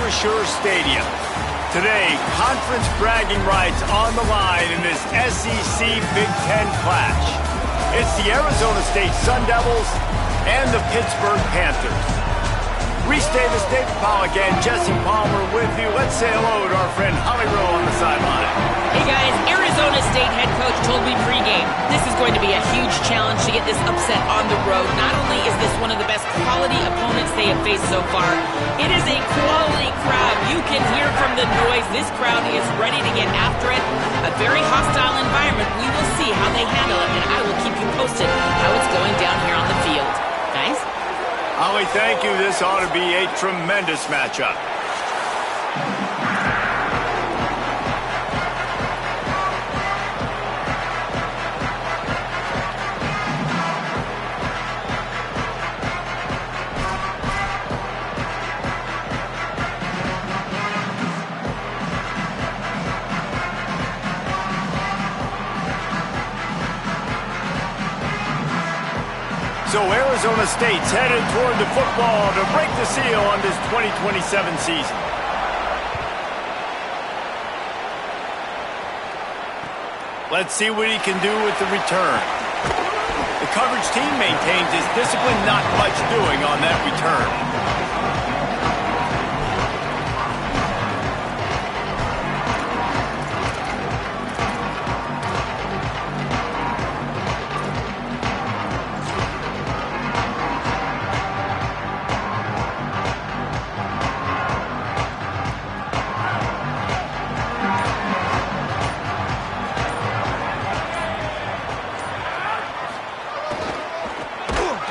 Acrisure Stadium. Today, conference bragging rights on the line in this SEC Big Ten clash. It's the Arizona State Sun Devils and the Pittsburgh Panthers. Reese Davis, David Pollack, and Jesse Palmer with you. Let's say hello to our friend Holly Rowe on the sideline. Hey guys, Arizona State head coach told me pregame this is going to be a huge challenge to get this upset on the road. Not only is this one of the best quality opponents they have faced so far, it is a quality crowd. You can hear from the noise. This crowd is ready to get after it. A very hostile environment. We will see how they handle it, and I will keep you posted how it's going down here on the field. Guys? Holly, thank you. This ought to be a tremendous matchup. So Arizona State's headed toward the football to break the seal on this 2027 season. Let's see what he can do with the return. The coverage team maintains his discipline, not much doing on that return.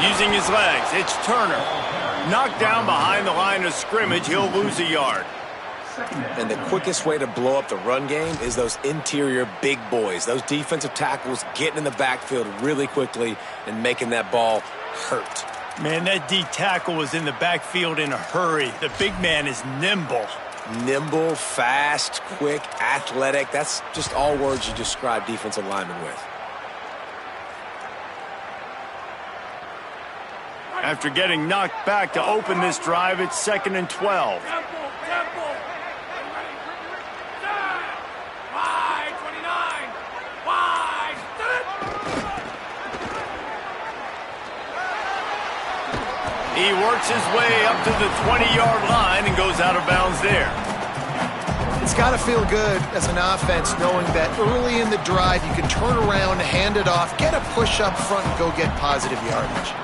Using his legs, it's Turner. Knocked down behind the line of scrimmage, he'll lose a yard. And the quickest way to blow up the run game is those interior big boys. Those defensive tackles getting in the backfield really quickly and making that ball hurt. Man, that D tackle was in the backfield in a hurry. The big man is nimble. Nimble, fast, quick, athletic. That's just all words you describe defensive linemen with. After getting knocked back to open this drive, it's 2nd and 12. He works his way up to the 20-yard line and goes out of bounds there. It's got to feel good as an offense knowing that early in the drive you can turn around, hand it off, get a push up front, and go get positive yardage.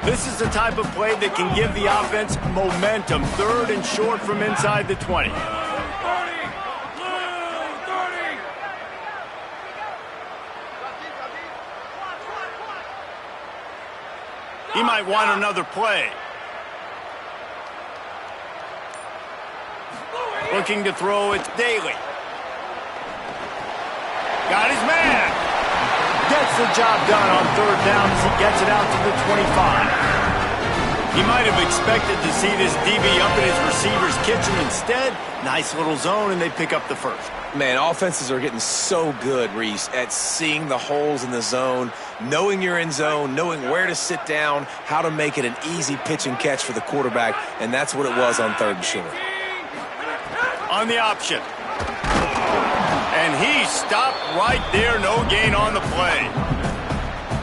This is the type of play that can give the offense momentum. 3rd and short from inside the 20. He might want another play. Looking to throw, it's Daly. Got his man. Gets the job done on 3rd down as he gets it out to the 25. He might have expected to see this DB up in his receiver's kitchen. Instead, nice little zone, and they pick up the first. Man, offenses are getting so good, Reese, at seeing the holes in the zone, knowing you're in zone, knowing where to sit down, how to make it an easy pitch and catch for the quarterback, and that's what it was on 3rd and short. On the option. And he stopped right there, no gain on the play.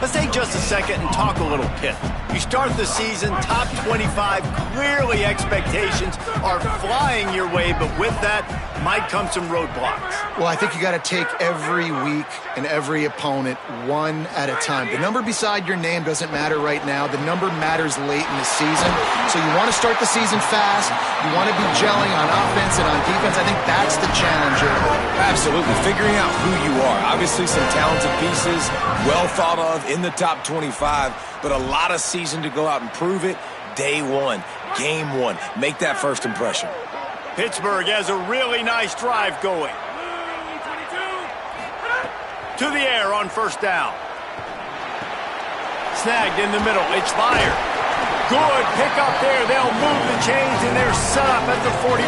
Let's take just a second and talk a little Pitt. You start the season top 25, clearly expectations are flying your way, but with that might come some roadblocks. Well, I think you got to take every week and every opponent one at a time. The number beside your name doesn't matter right now. The number matters late in the season. So you want to start the season fast. You want to be gelling on offense and on defense. I think that's the challenge here. Absolutely. Figuring out who you are. Obviously some talented pieces, well thought of in the top 25, but a lot of season to go out and prove it. Day one, game one. Make that first impression. Pittsburgh has a really nice drive going. To the air on 1st down. Snagged in the middle. It's fired. Good pick up there. They'll move the chains, and they're set up at the 41.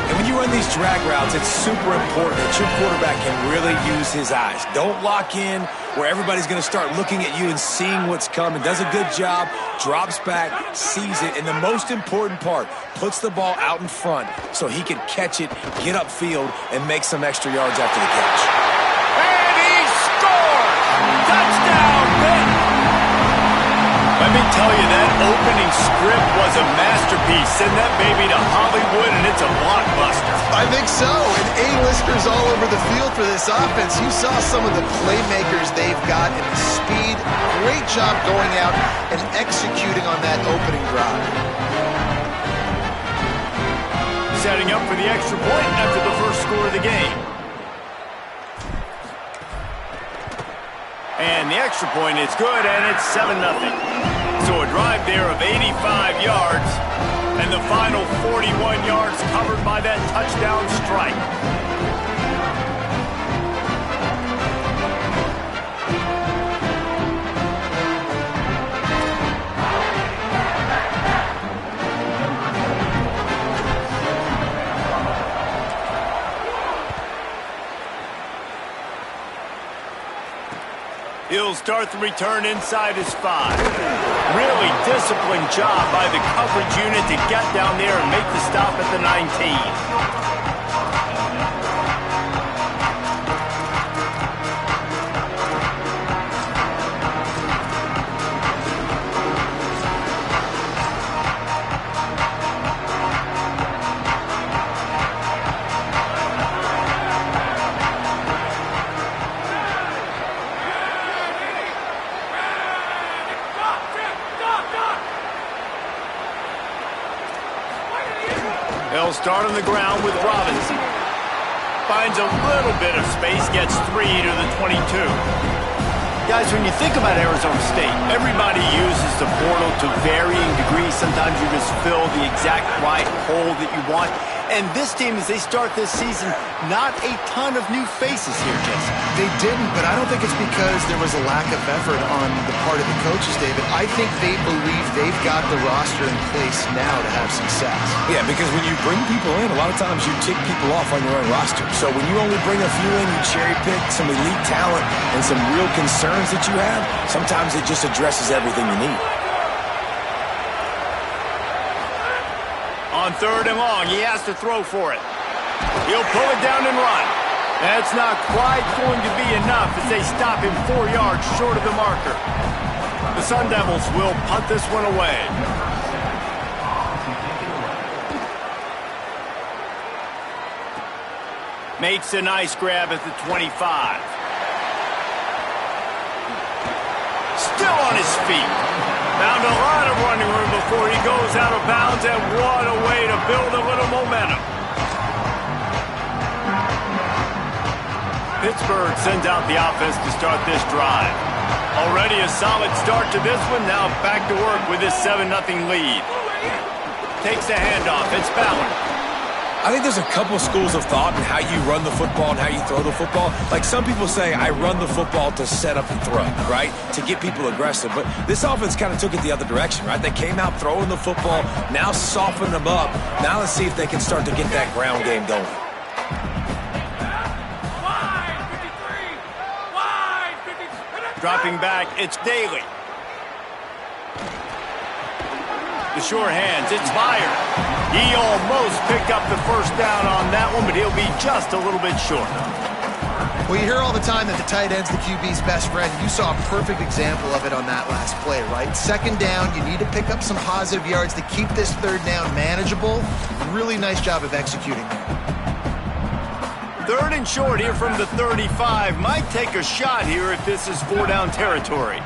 And when you you run these drag routes, it's super important that your quarterback can really use his eyes. Don't lock in where everybody's going to start looking at you and seeing what's coming. Does a good job, drops back, sees it, and the most important part, puts the ball out in front so he can catch it, get upfield, and make some extra yards after the catch. And he scores! Touchdown, Pitt! Let me tell you, that opening script was a masterpiece. Send that baby to Hollywood, and it's a blockbuster. I think so, and A-listers all over the field for this offense. You saw some of the playmakers they've got and the speed. Great job going out and executing on that opening drive. Setting up for the extra point after the first score of the game. And the extra point is good, and it's 7-0. So a drive there of 85 yards, and the final 41 yards covered by that touchdown strike. He'll start the return inside his 5. Really disciplined job by the coverage unit to get down there and make the stop at the 19. They'll start on the ground with Robinson. Finds a little bit of space, gets 3 to the 22. Guys, when you think about Arizona State, everybody uses the portal to varying degrees. Sometimes you just fill the exact right hole that you want. And this team, as they start this season, not a ton of new faces here, Jason. They didn't, but I don't think it's because there was a lack of effort on the part of the coaches, David. I think they believe they've got the roster in place now to have success. Yeah, because when you bring people in, a lot of times you tick people off on your own roster. So when you only bring a few in, you cherry pick some elite talent and some real concerns that you have, sometimes it just addresses everything you need. On 3rd and long, he has to throw for it. He'll pull it down and run. That's not quite going to be enough as they stop him 4 yards short of the marker. The Sun Devils will punt this one away. Makes a nice grab at the 25. Still on his feet. Found a lot of running room before he goes out of bounds, and what a way to build a little momentum. Pittsburgh sends out the offense to start this drive. Already a solid start to this one, now back to work with this 7-0 lead. Takes the handoff, it's Ballard. I think there's a couple schools of thought in how you run the football and how you throw the football. Like some people say, I run the football to set up and throw, right? To get people aggressive. But this offense kind of took it the other direction, right? They came out throwing the football, now softened them up. Now let's see if they can start to get that ground game going. Dropping back, it's Daly. The sure hands, it's Byard. He almost picked up the first down on that one, but he'll be just a little bit short. Well, you hear all the time that the tight end's the QB's best friend. You saw a perfect example of it on that last play, right? 2nd down, you need to pick up some positive yards to keep this 3rd down manageable. Really nice job of executing there. 3rd and short here from the 35. Might take a shot here if this is 4-down territory.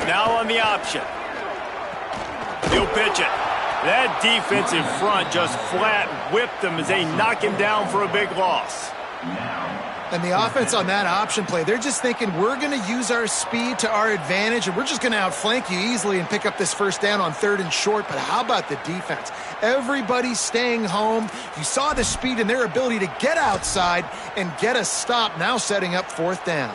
Now on the option. He'll pitch it. That defensive front just flat whipped them as they knock him down for a big loss. And the offense on that option play, they're just thinking we're going to use our speed to our advantage and we're just going to outflank you easily and pick up this 1st down on 3rd and short. But how about the defense? Everybody's staying home. You saw the speed and their ability to get outside and get a stop, now setting up 4th down.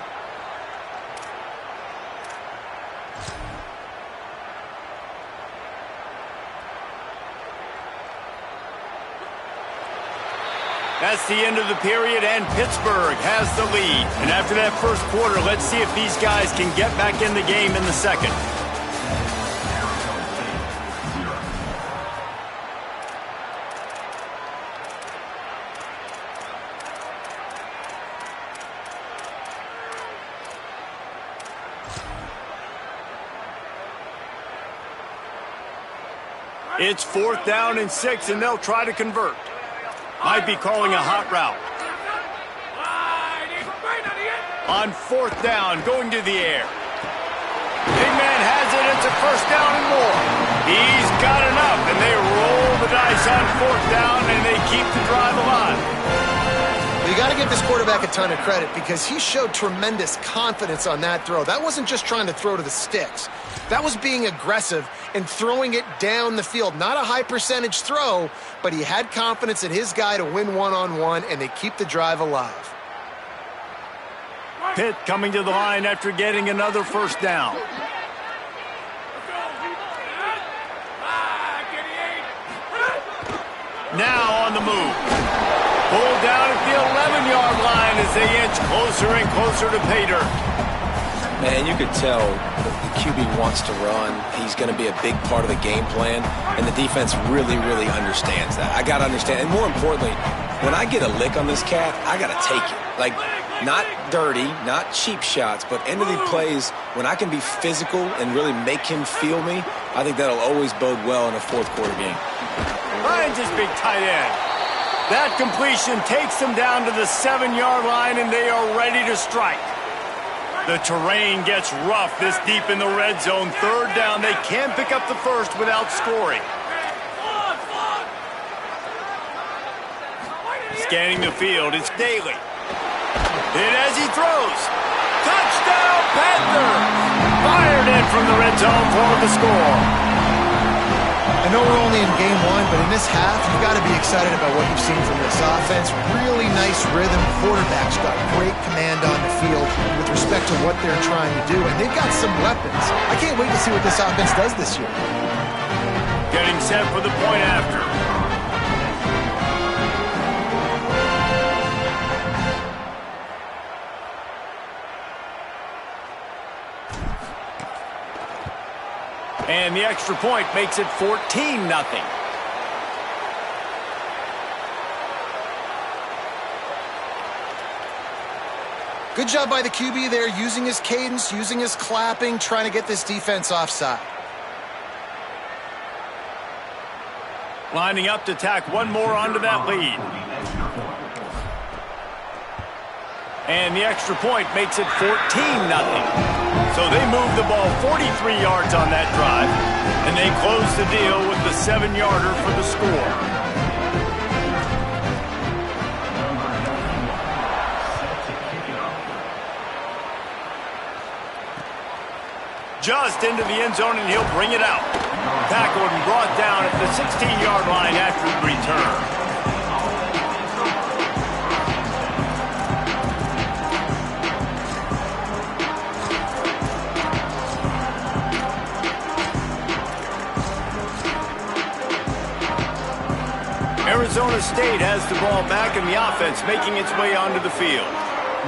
That's the end of the period, and Pittsburgh has the lead. And after that first quarter, let's see if these guys can get back in the game in the second. It's 4th down and 6, and they'll try to convert. Might be calling a hot route. On 4th down, going to the air. Big man has it. It's a first down and more. He's got enough, and they roll the dice on 4th down, and they keep the drive alive. You got to give this quarterback a ton of credit because he showed tremendous confidence on that throw. That wasn't just trying to throw to the sticks. That was being aggressive and throwing it down the field. Not a high percentage throw, but he had confidence in his guy to win one-on-one, and they keep the drive alive. Pitt coming to the line after getting another first down. Now on the move. Pulled down at the 11-yard line as they inch closer and closer to pay dirt. Man, you could tell the QB wants to run. He's going to be a big part of the game plan, and the defense really, really understands that. I got to understand, and more importantly, when I get a lick on this cat, I got to take it. Like, not dirty, not cheap shots, but end of the plays, when I can be physical and really make him feel me, I think that'll always bode well in a fourth quarter game. Finds his big tight end. That completion takes them down to the 7-yard line, and they are ready to strike. The terrain gets rough this deep in the red zone. 3rd down, they can't pick up the first without scoring. Scanning the field, it's Daly. Hit as he throws. Touchdown, Panthers! Fired in from the red zone for the score. I know we're only in game 1, but in this half, you've got to be excited about what you've seen from this offense. Really nice rhythm. Quarterback's got great command on the field with respect to what they're trying to do, and they've got some weapons. I can't wait to see what this offense does this year. Getting set for the point after. And the extra point makes it 14-0. Good job by the QB there, using his cadence, using his clapping, trying to get this defense offside. Lining up to tack one more onto that lead. And the extra point makes it 14-0. So they move the ball 43 yards on that drive, and they close the deal with the 7-yarder for the score. Just into the end zone, and he'll bring it out. Tackled and brought down at the 16-yard line after the return. Arizona State has the ball back and the offense making its way onto the field.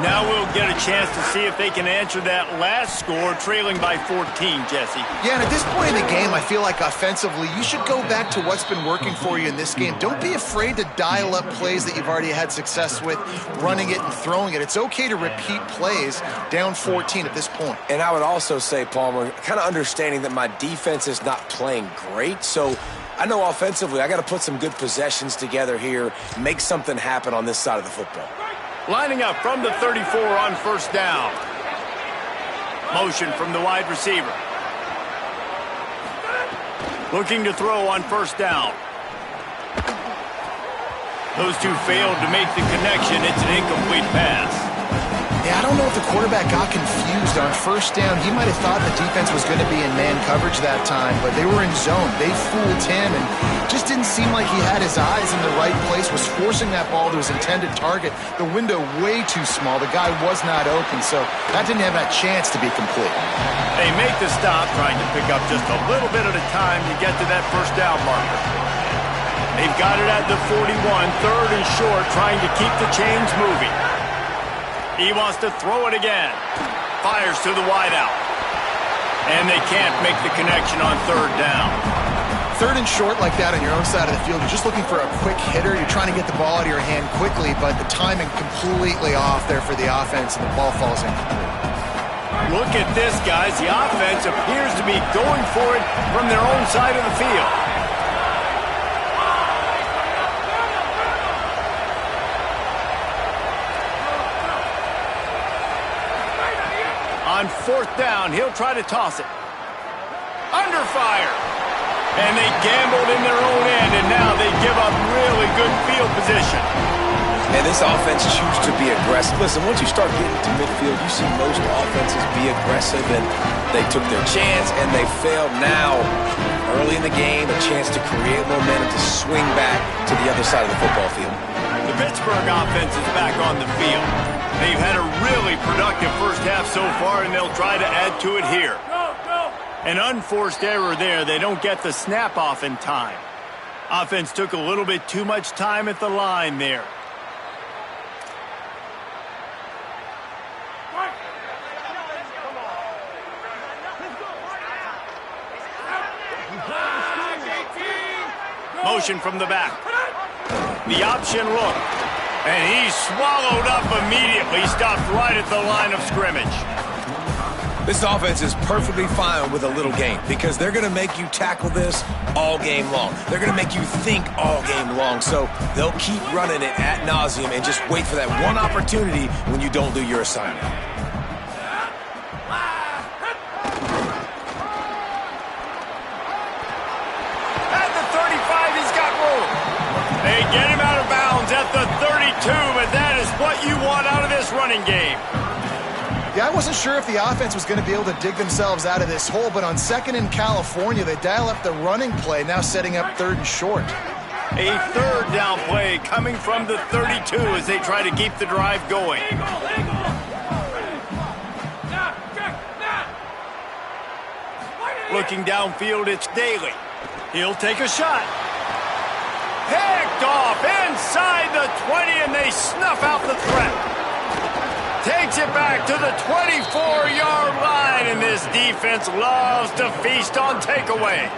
Now we'll get a chance to see if they can answer that last score, trailing by 14, Jesse. Yeah, and at this point in the game, I feel like offensively, you should go back to what's been working for you in this game. Don't be afraid to dial up plays that you've already had success with, running it and throwing it. It's okay to repeat plays down 14 at this point. And I would also say, Palmer, kind of understanding that my defense is not playing great, so I know offensively I got to put some good possessions together here, make something happen on this side of the football. Lining up from the 34 on first down. Motion from the wide receiver. Looking to throw on first down. Those two failed to make the connection. It's an incomplete pass. Yeah, I don't know if the quarterback got confused on first down. He might have thought the defense was going to be in man coverage that time, but they were in zone. They fooled him and just didn't seem like he had his eyes in the right place, was forcing that ball to his intended target. The window way too small. The guy was not open, so that didn't have that chance to be complete. They make the stop, trying to pick up just a little bit at a time to get to that first down marker. They've got it at the 41, third and short, trying to keep the chains moving. He wants to throw it again. Fires to the wideout. And they can't make the connection on third down. Third and short like that on your own side of the field, you're just looking for a quick hitter. You're trying to get the ball out of your hand quickly, but the timing completely off there for the offense, and the ball falls incomplete. Look at this, guys. The offense appears to be going for it from their own side of the field. On fourth down, he'll try to toss it. Under fire. And they gambled in their own end, and now they give up really good field position. And this offense chooses to be aggressive. Listen, once you start getting to midfield, you see most offenses be aggressive, and they took their chance, and they failed. Now, early in the game, a chance to create momentum to swing back to the other side of the football field. The Pittsburgh offense is back on the field. They've had a really productive first half so far, and they'll try to add to it here. An unforced error there. They don't get the snap off in time. Offense took a little bit too much time at the line there. Motion from the back. The option look. And he's swallowed up immediately. Stopped right at the line of scrimmage. This offense is perfectly fine with a little game because they're going to make you tackle this all game long. They're going to make you think all game long. So they'll keep running it ad nauseum and just wait for that one opportunity when you don't do your assignment. At the 35, he's got room. They get him out of bounds at the 32, but that is what you want out of this running game. Yeah, I wasn't sure if the offense was going to be able to dig themselves out of this hole, but on second in California, they dial up the running play, now setting up third and short. A third down play coming from the 32 as they try to keep the drive going. Looking downfield, it's Daly. He'll take a shot. Picked off inside the 20, and they snuff out the threat. Takes it back to the 24-yard line, and this defense loves to feast on takeaways.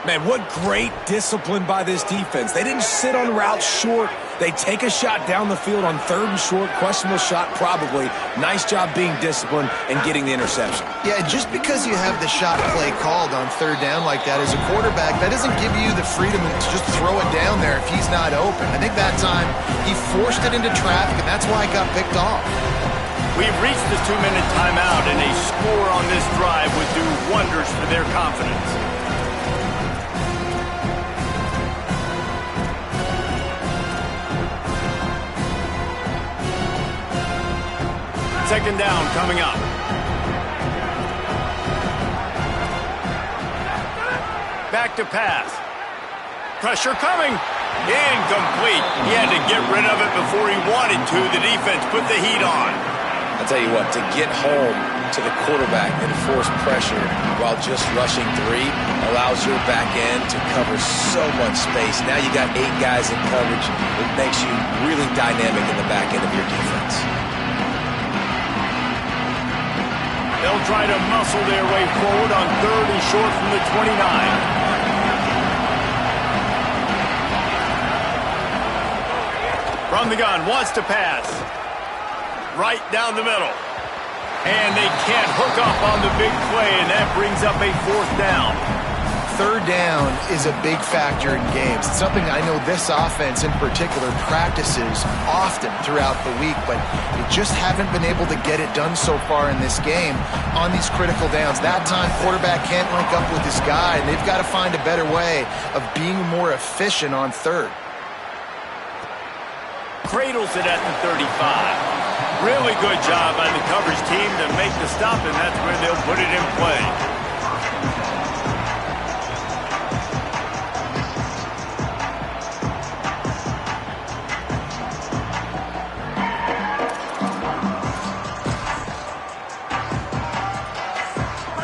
Man, what great discipline by this defense. They didn't sit on routes short. They take a shot down the field on third and short. Questionable shot, probably. Nice job being disciplined and getting the interception. Yeah, just because you have the shot play called on third down like that as a quarterback, that doesn't give you the freedom to just throw it down there if he's not open. I think that time he forced it into traffic, and that's why it got picked off. We've reached the 2-minute timeout, and a score on this drive would do wonders for their confidence. Second down coming up. Back to pass. Pressure coming. Incomplete. He had to get rid of it before he wanted to. The defense put the heat on. I'll tell you what, to get home to the quarterback and force pressure while just rushing three allows your back end to cover so much space. Now you got 8 guys in coverage. It makes you really dynamic in the back end of your defense. They'll try to muscle their way forward on third and short from the 29. From the gun, wants to pass. Right down the middle. And they can't hook up on the big play, and that brings up a fourth down. Third down is a big factor in games. It's something I know this offense in particular practices often throughout the week, but they just haven't been able to get it done so far in this game on these critical downs. That time, quarterback can't link up with this guy, and they've got to find a better way of being more efficient on third. Cradles it at the 35. Really good job by the coverage team to make the stop, and that's where they'll put it in play.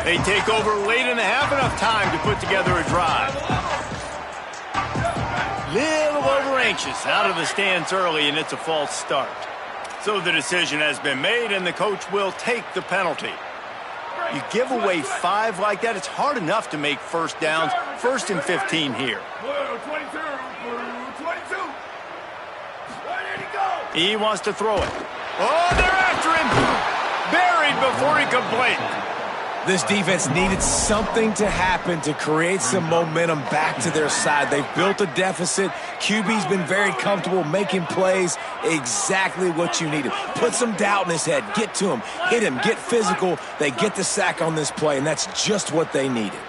They take over late in the half, enough time to put together a drive. little over-anxious out of the stance early, and it's a false start. So the decision has been made, and the coach will take the penalty. You give away 5 like that, it's hard enough to make first downs. 1st and 15 here. He wants to throw it. Oh, they're after him! Buried before he could blink. This defense needed something to happen to create some momentum back to their side. They've built a deficit. QB's been very comfortable making plays. Exactly what you needed. Put some doubt in his head. Get to him. Hit him. Get physical. They get the sack on this play, and that's just what they needed.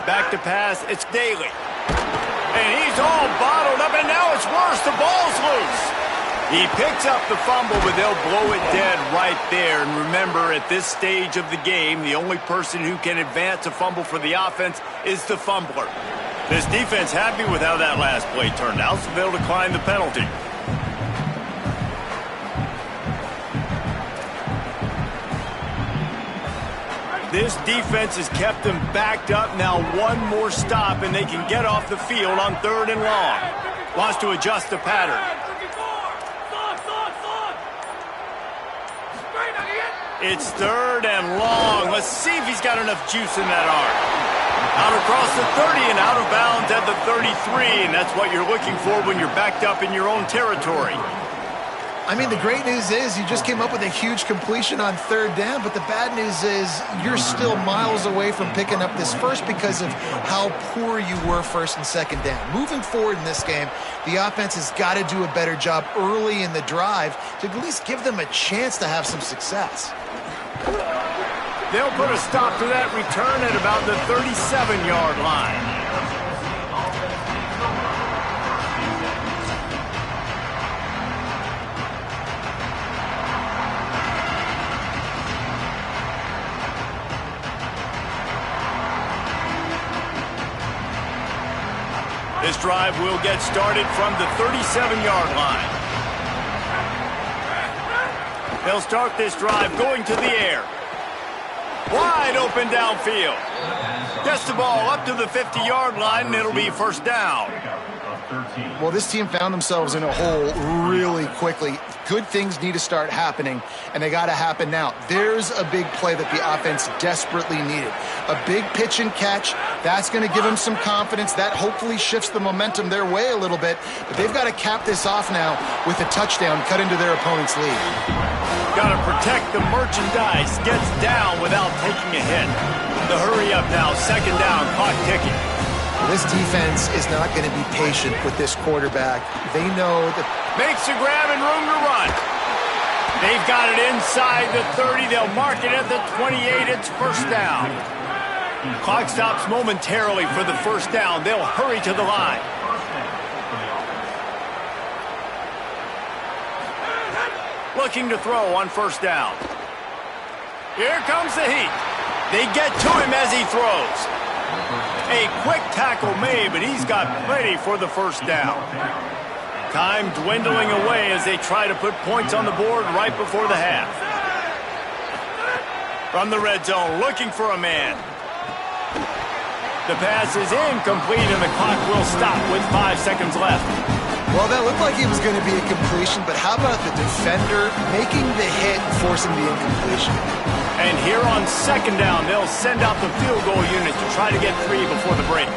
Back to pass. It's Daly. And he's all bottled up, and now it's worse. The ball's loose. He picks up the fumble, but they'll blow it dead right there. And remember, at this stage of the game, the only person who can advance a fumble for the offense is the fumbler. This defense happy with how that last play turned out, so they'll decline the penalty. This defense has kept them backed up. Now one more stop, and they can get off the field on 3rd and long. Wants to adjust the pattern. It's 3rd and long. Let's see if he's got enough juice in that arm. Out across the 30 and out of bounds at the 33, and that's what you're looking for when you're backed up in your own territory. I mean, the great news is you just came up with a huge completion on 3rd down, but the bad news is you're still miles away from picking up this first because of how poor you were 1st and 2nd down. Moving forward in this game, the offense has got to do a better job early in the drive to at least give them a chance to have some success. They'll put a stop to that return at about the 37-yard line. This drive will get started from the 37-yard line. They'll start this drive going to the air. Wide open downfield. Gets the ball up to the 50-yard line, and it'll be 1st down. Well, this team found themselves in a hole really quickly. Good things need to start happening, and they got to happen now. There's a big play that the offense desperately needed. A big pitch and catch. That's going to give them some confidence. That hopefully shifts the momentum their way a little bit. But they've got to cap this off now with a touchdown cut into their opponent's lead. Got to protect the merchandise. Gets down without taking a hit. The hurry up now. 2nd down. Clock ticking. This defense is not going to be patient with this quarterback. They know that... Makes a grab and room to run. They've got it inside the 30. They'll mark it at the 28. It's 1st down. Clock stops momentarily for the 1st down. They'll hurry to the line. Looking to throw on 1st down. Here comes the heat. They get to him as he throws. A quick tackle made, but he's got plenty for the 1st down. Time dwindling away as they try to put points on the board right before the half. From the red zone, looking for a man. The pass is incomplete, and the clock will stop with 5 seconds left. Well, that looked like it was going to be a completion, but how about the defender making the hit and forcing the incompletion? And here on 2nd down, they'll send out the field goal unit to try to get 3 before the break.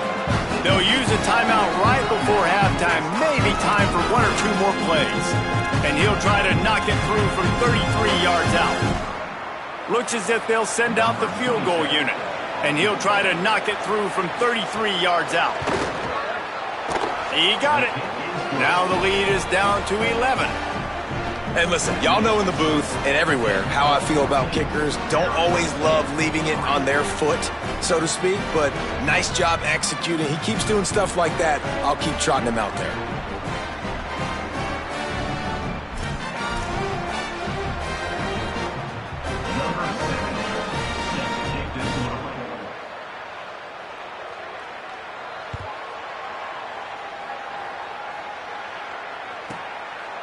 They'll use a timeout right before halftime, maybe time for 1 or 2 more plays. And he'll try to knock it through from 33 yards out. Looks as if they'll send out the field goal unit. And he'll try to knock it through from 33 yards out. He got it. Now the lead is down to 11. And listen, y'all know in the booth and everywhere how I feel about kickers. Don't always love leaving it on their foot, so to speak, but nice job executing. He keeps doing stuff like that. I'll keep trotting him out there.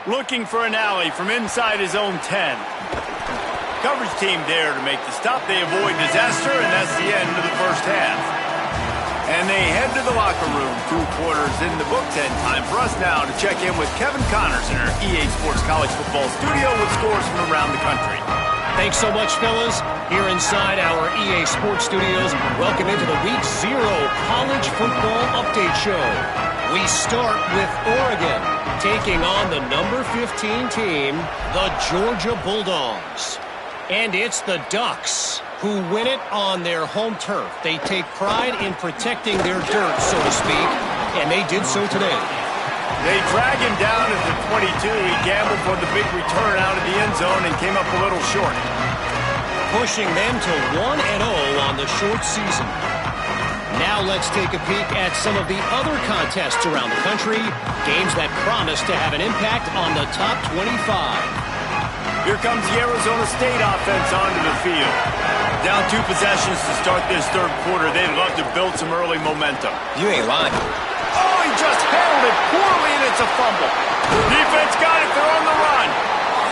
Looking for an alley from inside his own 10. Coverage team there to make the stop. They avoid disaster, and that's the end of the 1st half. And they head to the locker room. 2 quarters in the books, and time for us now to check in with Kevin Connors in our EA Sports College Football studio with scores from around the country. Thanks so much, fellas. Here inside our EA Sports studios, welcome into the Week 0 College Football Update Show. We start with Oregon, taking on the number 15 team, the Georgia Bulldogs. And it's the Ducks who win it on their home turf. They take pride in protecting their dirt, so to speak, and they did so today. They drag him down at the 22. He gambled for the big return out of the end zone and came up a little short. Pushing them to 1-0 on the short season. Now let's take a peek at some of the other contests around the country, games that promise to have an impact on the top 25. Here comes the Arizona State offense onto the field. Down 2 possessions to start this 3rd quarter. They'd love to build some early momentum. You ain't lying. Oh, he just handled it poorly, and it's a fumble. Defense got it. They're on the run.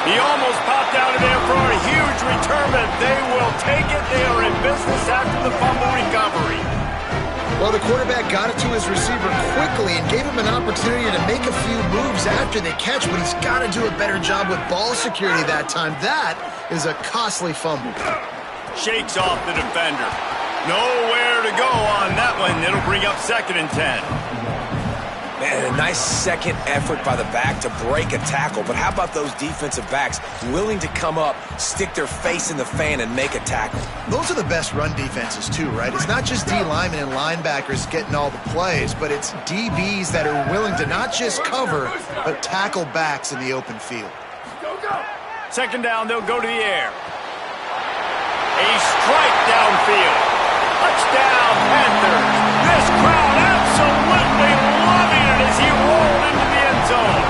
He almost popped out of there for a huge return, but they will take it. They are in business after the fumble recovery. Well, the quarterback got it to his receiver quickly and gave him an opportunity to make a few moves after the catch, but he's got to do a better job with ball security that time. That is a costly fumble. Shakes off the defender. Nowhere to go on that one. It'll bring up 2nd and 10. Man, a nice second effort by the back to break a tackle. But how about those defensive backs willing to come up, stick their face in the fan, and make a tackle? Those are the best run defenses too, right? It's not just D linemen and linebackers getting all the plays, but it's DBs that are willing to not just cover, but tackle backs in the open field. 2nd down, they'll go to the air. A strike downfield. Touchdown, Panthers. This crowd absolutely loving it as he rolled into the end zone.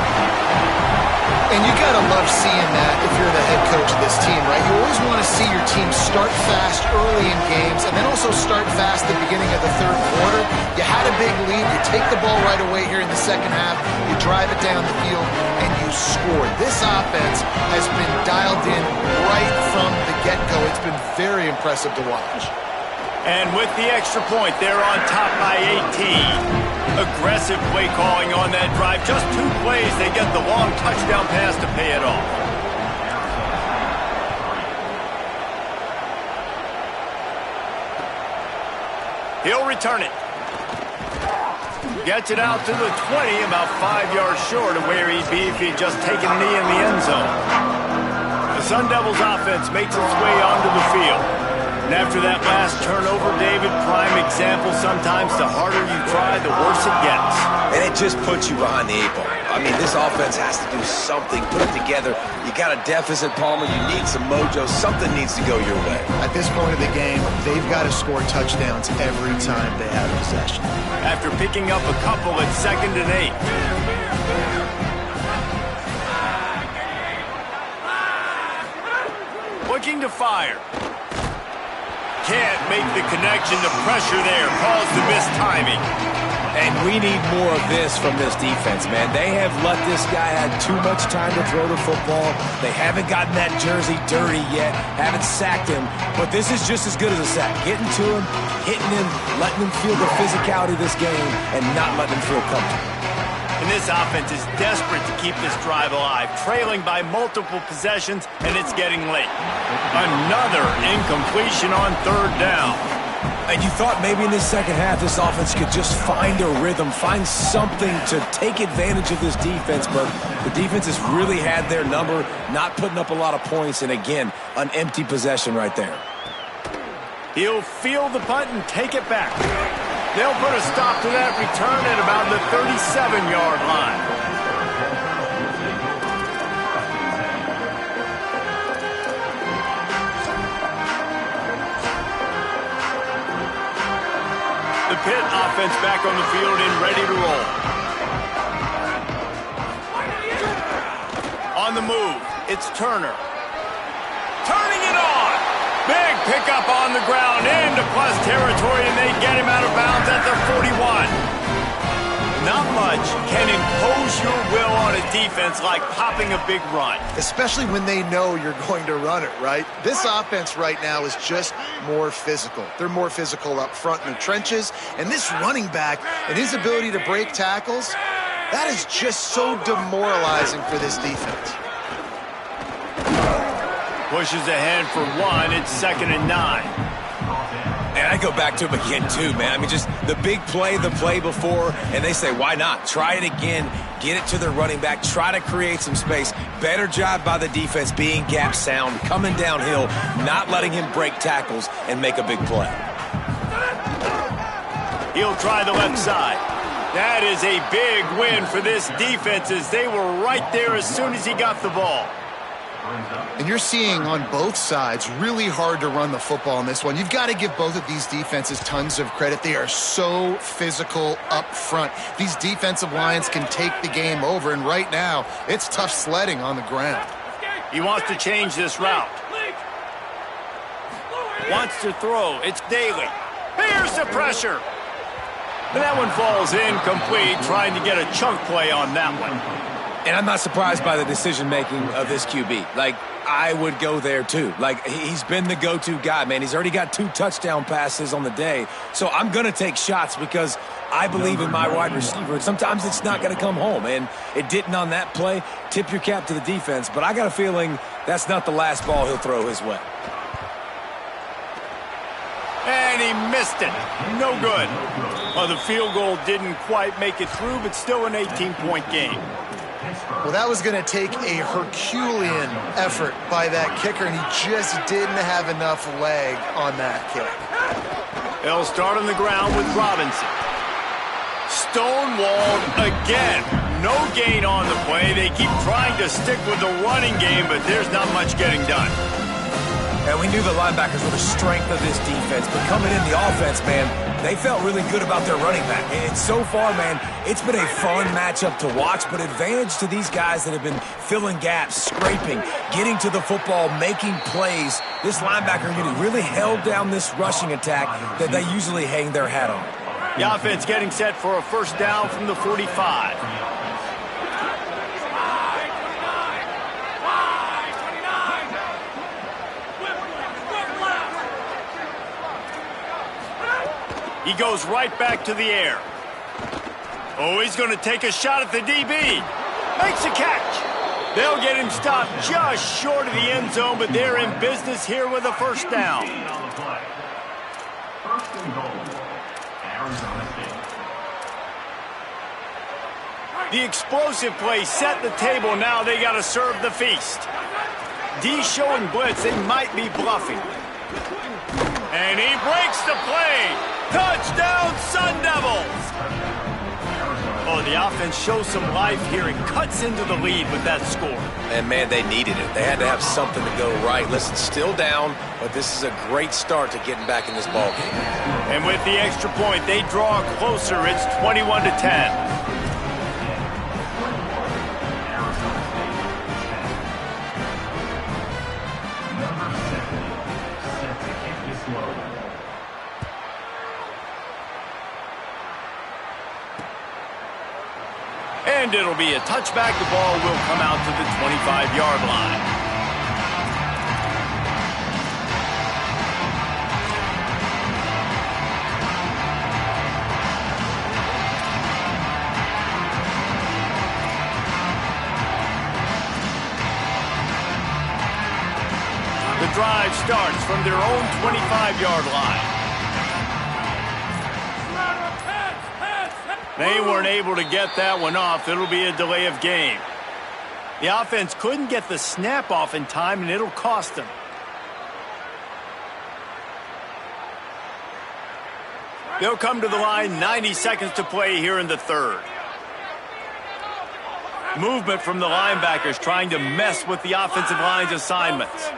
And you got to love seeing that if you're the head coach of this team, right? You always want to see your team start fast early in games and then also start fast at the beginning of the 3rd quarter. You had a big lead. You take the ball right away here in the 2nd half. You drive it down the field, and you scored. This offense has been dialed in right from the get-go. It's been very impressive to watch. And with the extra point, they're on top by 18. Aggressive play calling on that drive. Just 2 plays, they get the long touchdown pass to pay it off. He'll return it. Gets it out to the 20, about 5 yards short of where he'd be if he'd just taken a knee in the end zone. The Sun Devils offense makes its way onto the field. And after that last turnover, David, prime example, sometimes the harder you try, the worse it gets. And it just puts you behind the 8 ball. I mean, this offense has to do something, put it together. You got a deficit, Palmer. You need some mojo. Something needs to go your way. At this point of the game, they've got to score touchdowns every time they have possession. After picking up a couple at 2nd and 8. Looking to fire. Can't make the connection. The pressure there caused the missed timing. And we need more of this from this defense, man. They have let this guy have too much time to throw the football. They haven't gotten that jersey dirty yet, haven't sacked him. But this is just as good as a sack. Getting to him, hitting him, letting him feel the physicality of this game, and not letting him feel comfortable. And this offense is desperate to keep this drive alive, trailing by multiple possessions, and it's getting late. Another incompletion on 3rd down. And you thought maybe in this 2nd half this offense could just find a rhythm, find something to take advantage of this defense, but the defense has really had their number, not putting up a lot of points, and again, an empty possession right there. He'll field the punt and take it back. They'll put a stop to that return at about the 37-yard line. The Pitt offense back on the field and ready to roll. On the move, it's Turner. Turning it on. Big pickup on the ground into plus territory, and they get him out of bounds at the 41. Not much can impose your will on a defense like popping a big run. Especially when they know you're going to run it, right? This offense right now is just more physical. They're more physical up front in the trenches. And this running back and his ability to break tackles, that is just so demoralizing for this defense. Pushes ahead for one. It's 2nd and 9. And I go back to him again, too, man. I mean, just the big play, the play before, and they say, why not? Try it again, get it to their running back, try to create some space. Better job by the defense being gap sound, coming downhill, not letting him break tackles and make a big play. He'll try the left side. That is a big win for this defense as they were right there as soon as he got the ball. And you're seeing on both sides really hard to run the football in this one. You've got to give both of these defenses tons of credit. They are so physical up front. These defensive lines can take the game over, and right now, it's tough sledding on the ground. He wants to change this route. Wants to throw. It's Daly. Here's the pressure. And that one falls incomplete, trying to get a chunk play on that one. And I'm not surprised by the decision-making of this QB. Like, I would go there, too. Like, he's been the go-to guy, man. He's already got 2 touchdown passes on the day. So I'm going to take shots because I believe in my wide receiver. Sometimes it's not going to come home, and it didn't on that play. Tip your cap to the defense, but I got a feeling that's not the last ball he'll throw his way. And he missed it. No good. Well, the field goal didn't quite make it through, but still an 18-point game. Well, that was going to take a Herculean effort by that kicker, and he just didn't have enough leg on that kick. They'll start on the ground with Robinson. Stonewalled again. No gain on the play. They keep trying to stick with the running game, but there's not much getting done. And we knew the linebackers were the strength of this defense, but coming in the offense, man, they felt really good about their running back. And so far, man, it's been a fun matchup to watch, but advantage to these guys that have been filling gaps, scraping, getting to the football, making plays. This linebacker unit really held down this rushing attack that they usually hang their hat on. The offense getting set for a first down from the 45. He goes right back to the air. Oh, he's going to take a shot at the DB. Makes a catch. They'll get him stopped just short of the end zone, but they're in business here with a first down. The explosive play set the table. Now they got to serve the feast. D showing blitz. They might be bluffing. And he breaks the play. Touchdown, Sun Devils! Oh, the offense shows some life here and cuts into the lead with that score. And, man, they needed it. They had to have something to go right. Listen, still down, but this is a great start to getting back in this ballgame. And with the extra point, they draw closer. It's 21-10. And it'll be a touchback. The ball will come out to the 25-yard line. The drive starts from their own 25-yard line. They weren't able to get that one off. It'll be a delay of game. The offense couldn't get the snap off in time, and it'll cost them. They'll come to the line, 90 seconds to play here in the third. Movement from the linebackers trying to mess with the offensive line's assignments.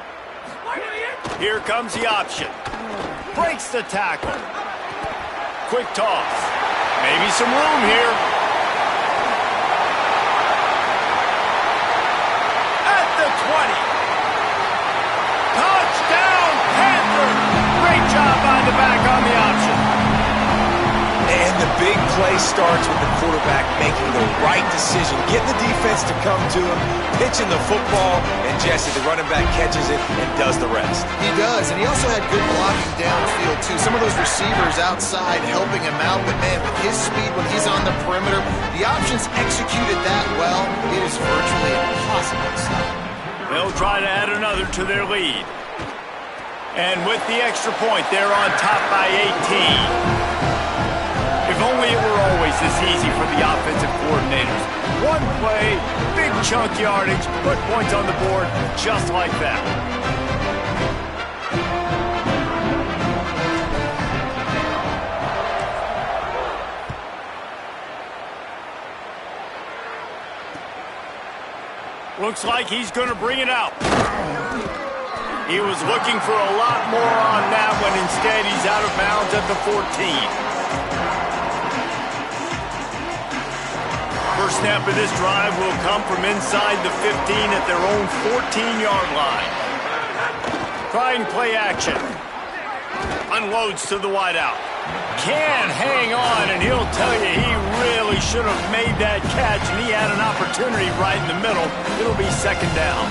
Here comes the option. Breaks the tackle. Quick toss. Maybe some room here. At the 20. Touchdown, Panthers! Great job by the back on the option. And And the big play starts with the quarterback making the right decision, getting the defense to come to him, pitching the football, and Jesse, the running back, catches it and does the rest. He does, and he also had good blocking downfield, too. Some of those receivers outside helping him out, but, man, with his speed when he's on the perimeter, the options executed that well, it is virtually impossible to stop. They'll try to add another to their lead. And with the extra point, they're on top by 18. If only it were always this easy for the offensive coordinators. One play, big chunk yardage, put points on the board just like that. Looks like he's going to bring it out. He was looking for a lot more on that one. Instead, he's out of bounds at the 14. First snap of this drive will come from inside the 15 at their own 14-yard line. Trying play action. Unloads to the wideout. Can hang on, and he'll tell you he really should have made that catch, and he had an opportunity right in the middle. It'll be second down.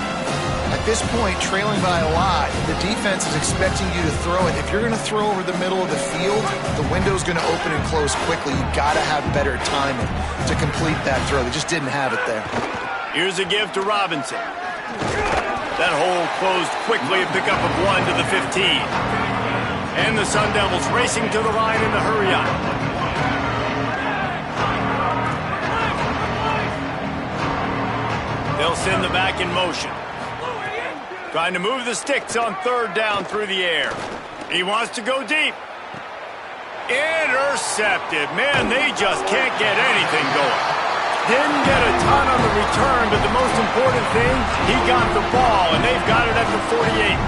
At this point, trailing by a lot, the defense is expecting you to throw it. If you're going to throw over the middle of the field, the window's going to open and close quickly. You got to have better timing to complete that throw. They just didn't have it there. Here's a give to Robinson. That hole closed quickly, a pickup of 1 to the 15. And the Sun Devils racing to the line in the hurry up. They'll send the back in motion. Trying to move the sticks on third down through the air. He wants to go deep. Intercepted. Man, they just can't get anything going. Didn't get a ton on the return, but the most important thing, he got the ball, and they've got it at the 48.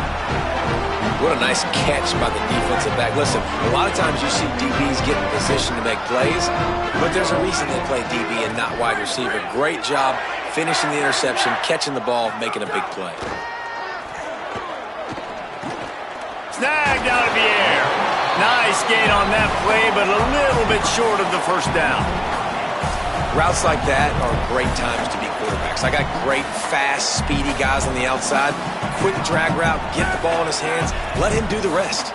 What a nice catch by the defensive back. Listen, a lot of times you see DBs get in position to make plays, but there's a reason they play DB and not wide receiver. Great job finishing the interception, catching the ball, making a big play. Snagged out of the air. Nice gain on that play, but a little bit short of the first down. Routes like that are great times to be quarterbacks. I got great, fast, speedy guys on the outside. Quick drag route, get the ball in his hands, let him do the rest.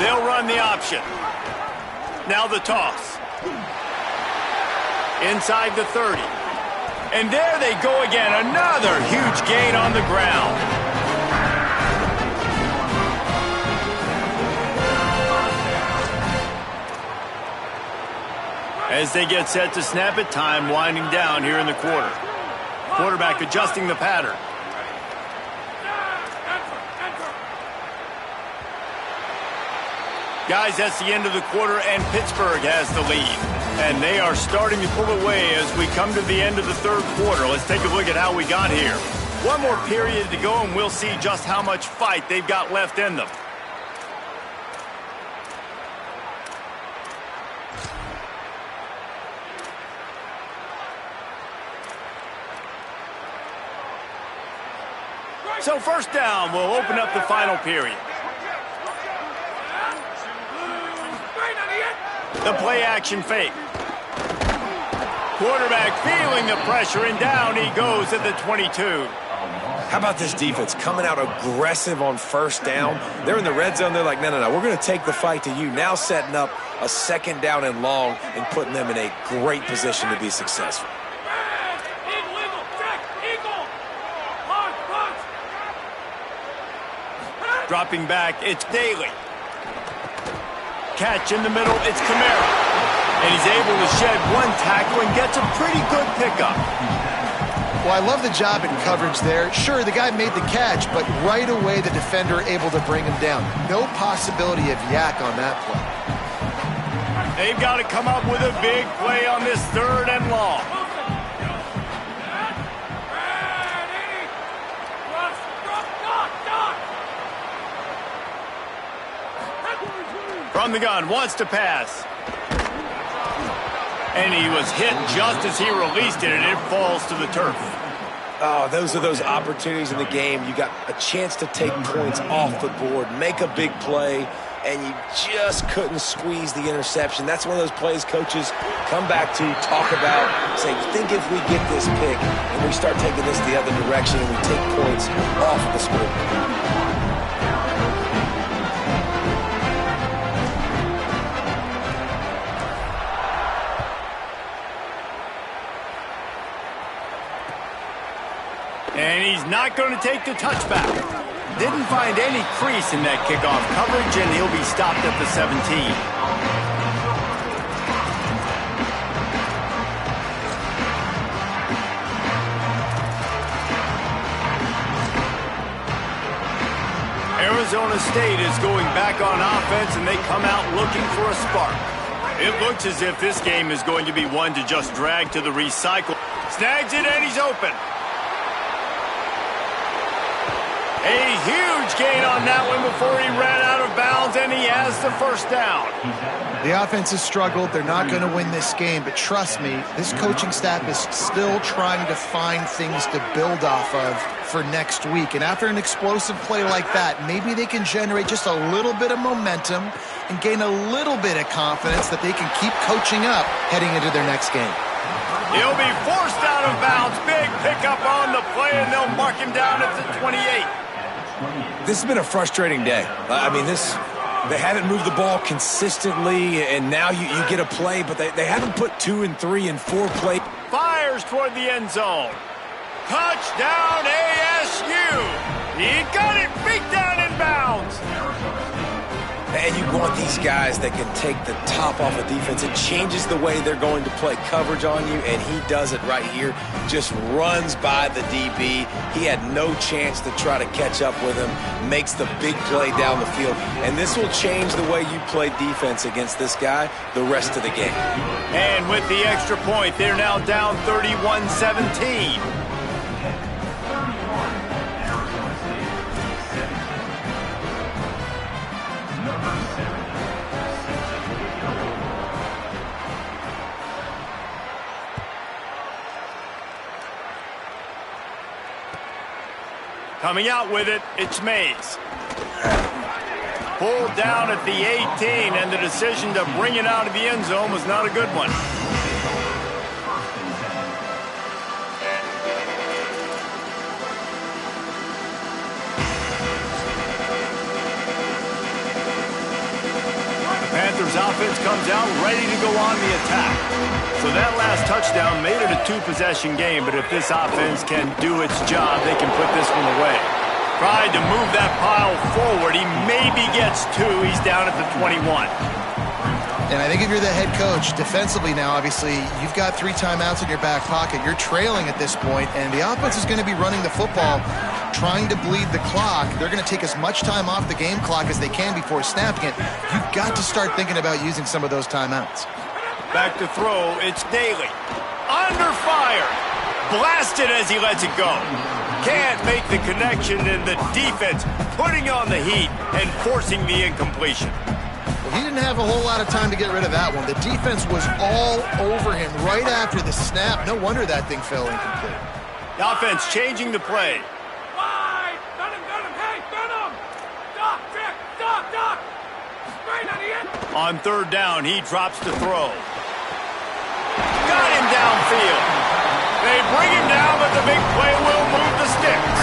They'll run the option. Now the toss. Inside the 30. And there they go again. Another huge gain on the ground. As they get set to snap it, time winding down here in the quarter. Quarterback adjusting the pattern. Guys, that's the end of the quarter, and Pittsburgh has the lead. And they are starting to pull away as we come to the end of the third quarter. Let's take a look at how we got here. One more period to go, and we'll see just how much fight they've got left in them. So first down, we'll open up the final period. The play action fake. Quarterback feeling the pressure, and down he goes at the 22. How about this defense coming out aggressive on first down? They're in the red zone. They're like, no, we're going to take the fight to you. Now setting up a second down and long and putting them in a great position to be successful. Dropping back, it's Daly. Catch in the middle, it's Kamara. And he's able to shed one tackle and gets a pretty good pickup. Well, I love the job in coverage there. Sure, the guy made the catch, but right away the defender able to bring him down. No possibility of yak on that play. They've got to come up with a big play on this third and long. From the gun, wants to pass. And he was hit just as he released it, and it falls to the turf. Oh, those are those opportunities in the game. You got a chance to take points off the board, make a big play, and you just couldn't squeeze the interception. That's one of those plays coaches come back to, talk about, say, think if we get this pick and we start taking this the other direction and we take points off of the scoreboard. And he's not going to take the touchback. Didn't find any crease in that kickoff coverage, and he'll be stopped at the 17. Arizona State is going back on offense, and they come out looking for a spark. It looks as if this game is going to be one to just drag to the recycle. Snags it, and he's open. A huge gain on that one before he ran out of bounds, and he has the first down. The offense has struggled. They're not going to win this game, but trust me, this coaching staff is still trying to find things to build off of for next week. And after an explosive play like that, maybe they can generate just a little bit of momentum and gain a little bit of confidence that they can keep coaching up heading into their next game. He'll be forced out of bounds. Big pickup on the play, and they'll mark him down at the 28. This has been a frustrating day. I mean, they haven't moved the ball consistently, and now you get a play, but they haven't put 2 and 3 and 4 play. Fires toward the end zone. Touchdown ASU. He got it, beat down in bounds. And you want these guys that can take the top off of defense. It changes the way they're going to play coverage on you, and he does it right here. Just runs by the DB. He had no chance to try to catch up with him. Makes the big play down the field. And this will change the way you play defense against this guy the rest of the game. And with the extra point, they're now down 31-17. Coming out with it, it's Mays. Pulled down at the 18, and the decision to bring it out of the end zone was not a good one. The Panthers offense comes out ready to go on the attack. So that last touchdown made it a 2-possession game, but if this offense can do its job, they can put this one away. Tried to move that pile forward. He maybe gets 2. He's down at the 21. And I think if you're the head coach, defensively now, obviously, you've got 3 timeouts in your back pocket. You're trailing at this point, and the offense is going to be running the football, trying to bleed the clock. They're going to take as much time off the game clock as they can before snapping it. You've got to start thinking about using some of those timeouts. Back to throw, it's Daly. Under fire. Blasted as he lets it go. Can't make the connection, and the defense putting on the heat and forcing the incompletion. Well, he didn't have a whole lot of time to get rid of that one. The defense was all over him right after the snap. No wonder that thing fell incomplete. The offense changing the play. Got him. Hey, got him. Doc. Straight on the end. On third down, he drops to throw. Got him downfield. They bring him down, but the big play will move the sticks.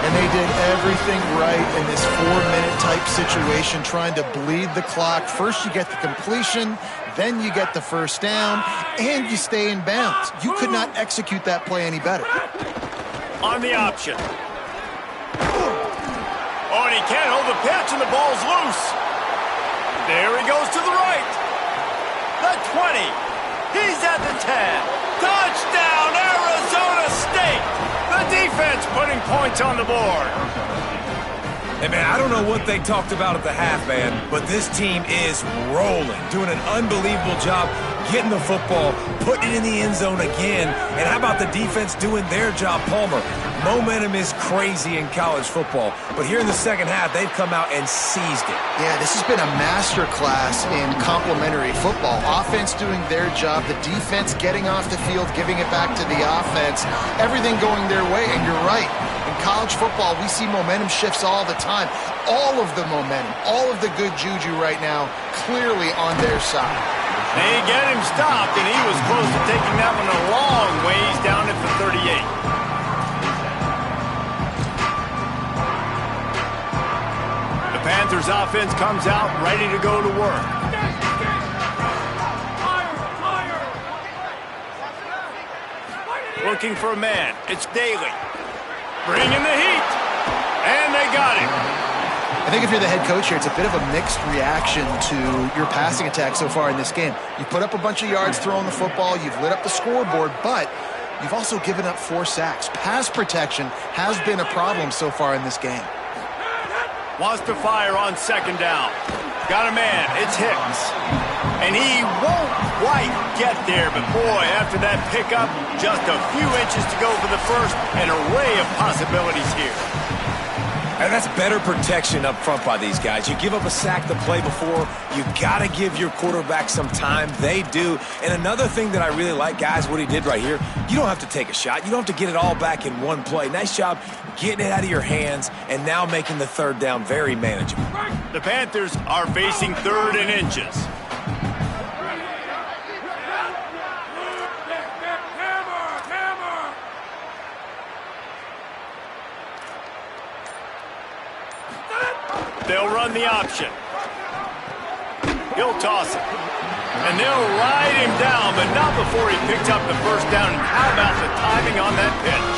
And they did everything right in this 4-minute type situation, trying to bleed the clock. First you get the completion, then you get the first down, and you stay in bounds. You could not execute that play any better. On the option. Oh, and he can't hold the pitch, and the ball's loose. There he goes to the right. The 20. He's at the 10. Touchdown, Arizona State! The defense putting points on the board. Hey, man, I don't know what they talked about at the half, man, but this team is rolling, doing an unbelievable job getting the football, putting it in the end zone again. And how about the defense doing their job, Palmer? Momentum is crazy in college football, but here in the second half, they've come out and seized it. Yeah, this has been a masterclass in complementary football. Offense doing their job, the defense getting off the field, giving it back to the offense, everything going their way, and you're right. In college football, we see momentum shifts all the time. All of the momentum, all of the good juju right now, clearly on their side. They get him stopped, and he was close to taking that one a long ways down at the 38. The Panthers offense comes out ready to go to work. Looking for a man. It's Daly. Bringing the heat. And they got him. I think if you're the head coach here, it's a bit of a mixed reaction to your passing attack so far in this game. You put up a bunch of yards throwing the football, you've lit up the scoreboard, but you've also given up 4 sacks. Pass protection has been a problem so far in this game. Wants to fire on second down. Got a man. It's Hicks. And he won't quite get there, but boy, after that pickup, just a few inches to go for the first. An array of possibilities here. And that's better protection up front by these guys. You give up a sack the play before, you got to give your quarterback some time. They do. And another thing that I really like, guys, what he did right here, you don't have to take a shot. You don't have to get it all back in one play. Nice job getting it out of your hands and now making the third down very manageable. The Panthers are facing 3rd and inches. They'll run the option. He'll toss it. And they'll ride him down, but not before he picks up the first down. And how about the timing on that pitch?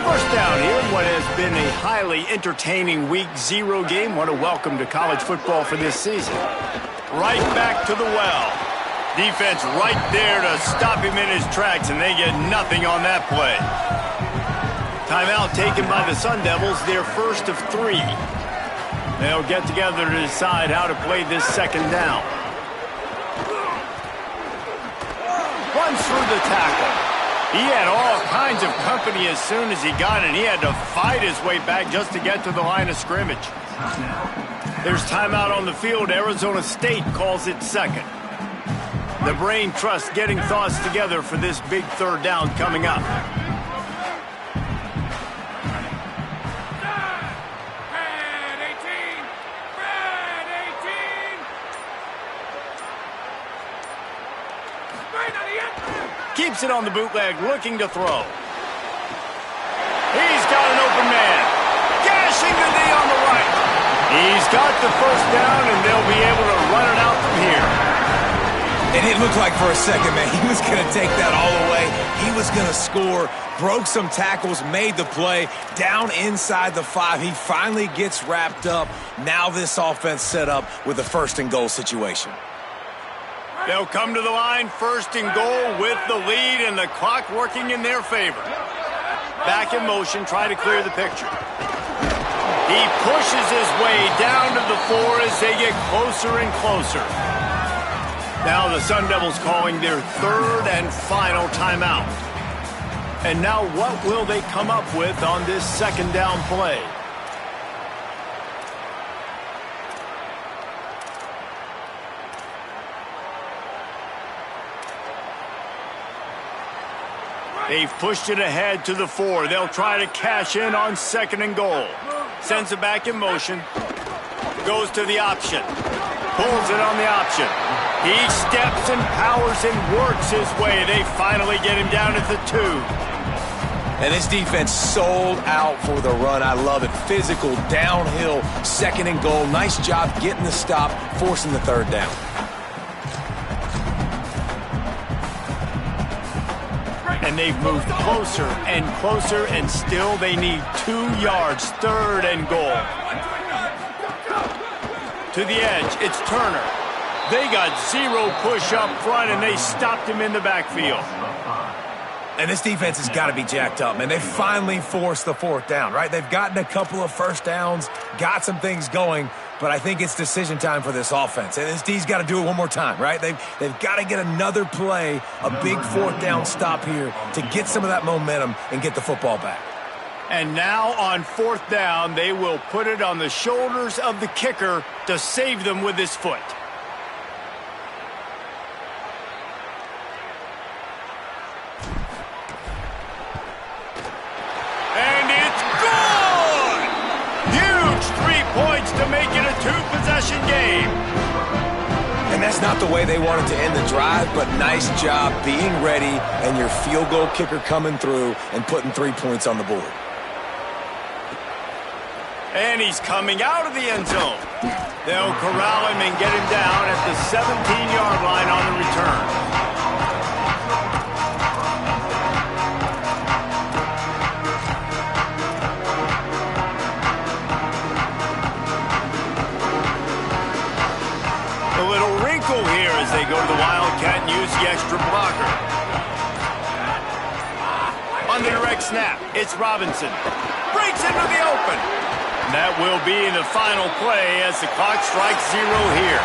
First down here, what has been a highly entertaining Week 0 game. What a welcome to college football for this season. Right back to the well. Defense right there to stop him in his tracks, and they get nothing on that play. Timeout taken by the Sun Devils, their first of 3. They'll get together to decide how to play this second down. Runs through the tackle. He had all kinds of company as soon as he got it. He had to fight his way back just to get to the line of scrimmage. There's timeout on the field. Arizona State calls it second. The brain trust getting thoughts together for this big third down coming up. Keeps it on the bootleg, looking to throw. He's got an open man. Gashing the knee on the right. He's got the first down, and they'll be able to run it out from here. And it looked like for a second, man, he was going to take that all the way. He was going to score, broke some tackles, made the play, down inside the 5. He finally gets wrapped up. Now this offense set up with a 1st and goal situation. They'll come to the line, 1st and goal with the lead and the clock working in their favor. Back in motion, try to clear the picture. He pushes his way down to the 4 as they get closer and closer. Now the Sun Devils calling their 3rd and final timeout. And now what will they come up with on this second down play? They've pushed it ahead to the 4. They'll try to cash in on 2nd and goal. Sends it back in motion. Goes to the option. Pulls it on the option. He steps and powers and works his way. They finally get him down at the 2. And this defense sold out for the run. I love it. Physical, downhill, 2nd and goal. Nice job getting the stop, forcing the 3rd down. And they've moved closer and closer, and still they need 2 yards. 3rd and goal. To the edge, it's Turner. They got 0 push up front, and they stopped him in the backfield. And this defense has got to be jacked up, man. They finally forced the fourth down, right? They've gotten a couple of first downs, got some things going, but I think it's decision time for this offense. And this D's got to do it one more time, right? They've got to get another play, a big fourth down stop here to get some of that momentum and get the football back. And now on fourth down, they will put it on the shoulders of the kicker to save them with his foot. And it's good! Huge 3 points to make it a two-possession game. And that's not the way they wanted to end the drive, but nice job being ready and your field goal kicker coming through and putting 3 points on the board. And he's coming out of the end zone. They'll corral him and get him down at the 17-yard line on the return. A little wrinkle here as they go to the Wildcat and use the extra blocker. On the direct snap, it's Robinson. Breaks into the open. That will be the final play as the clock strikes 0 here.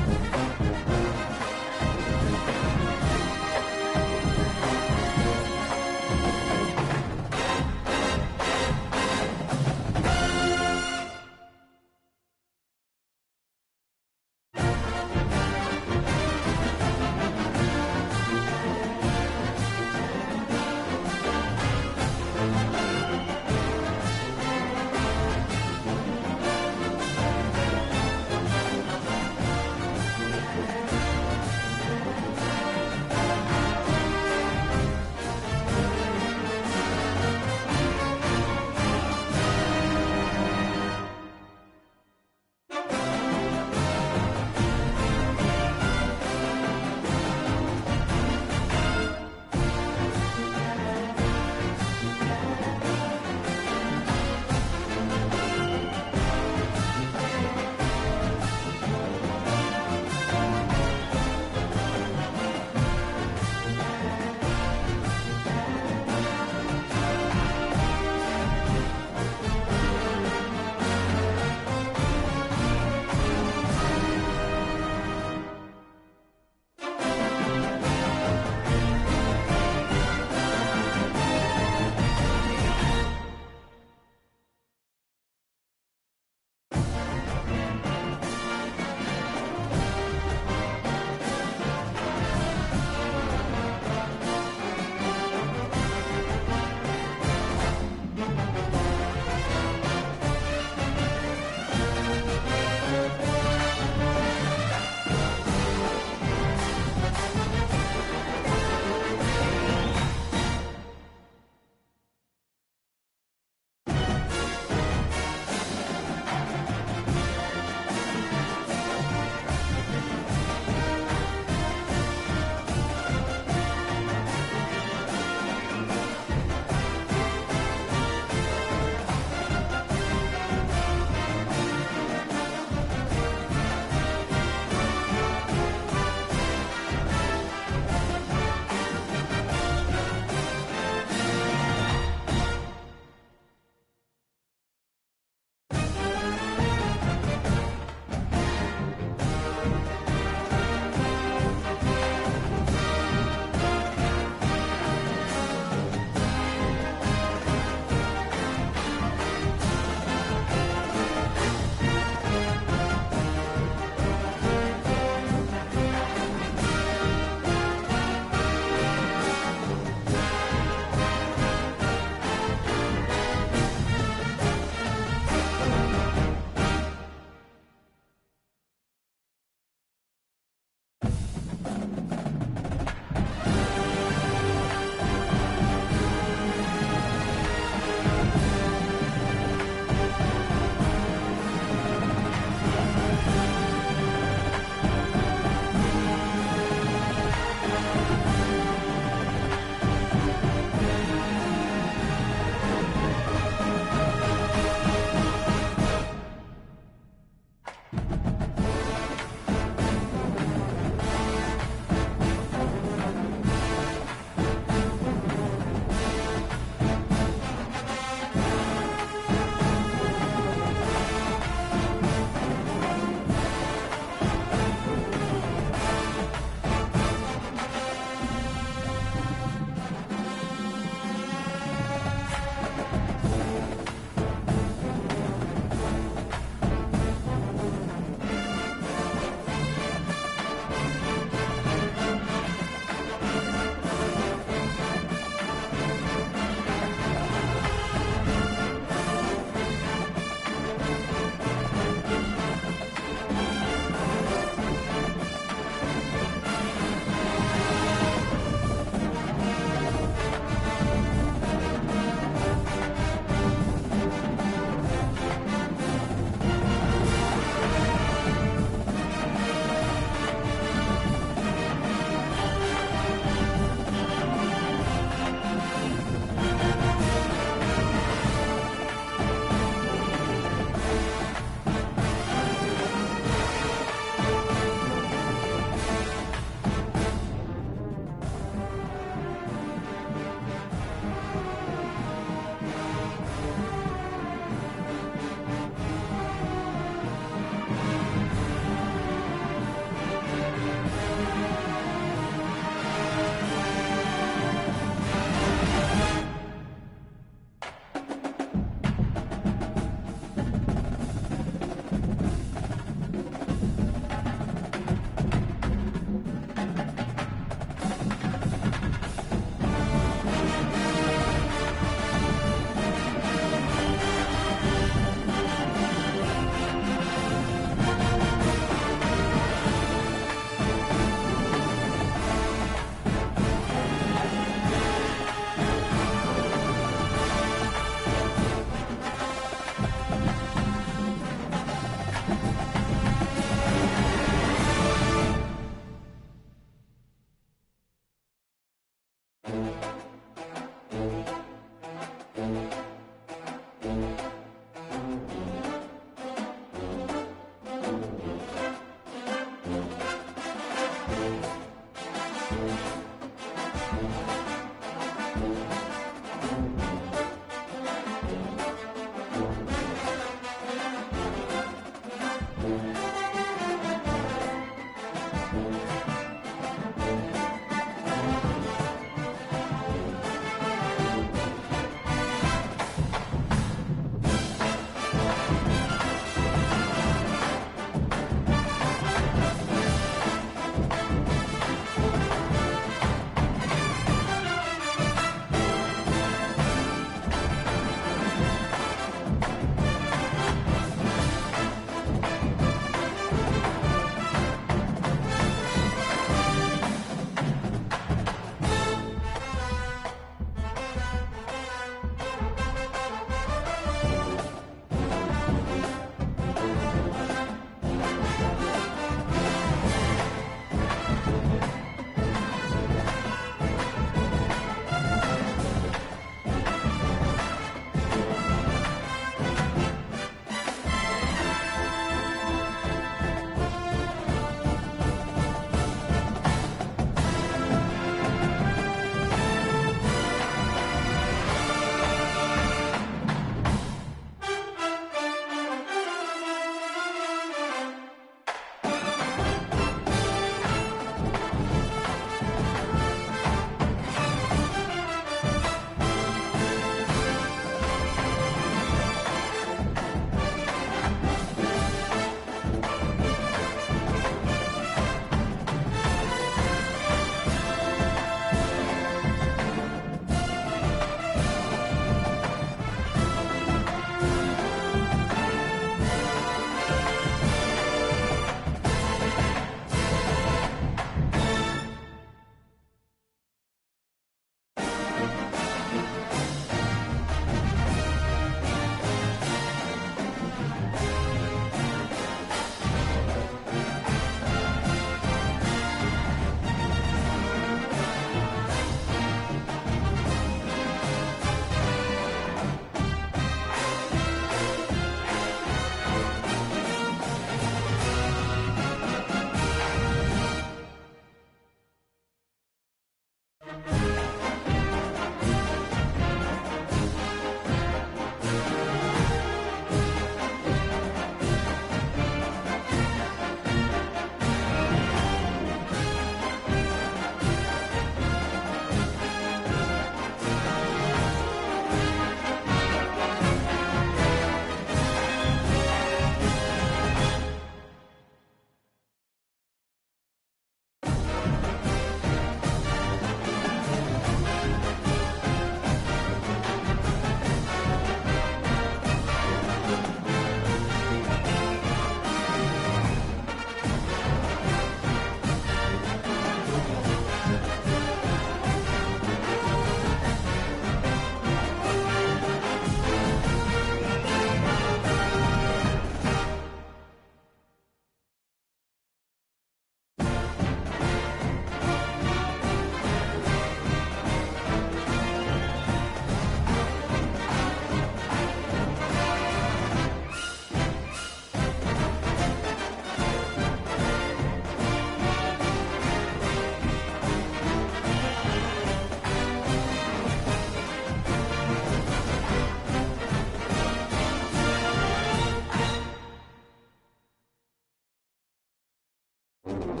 you.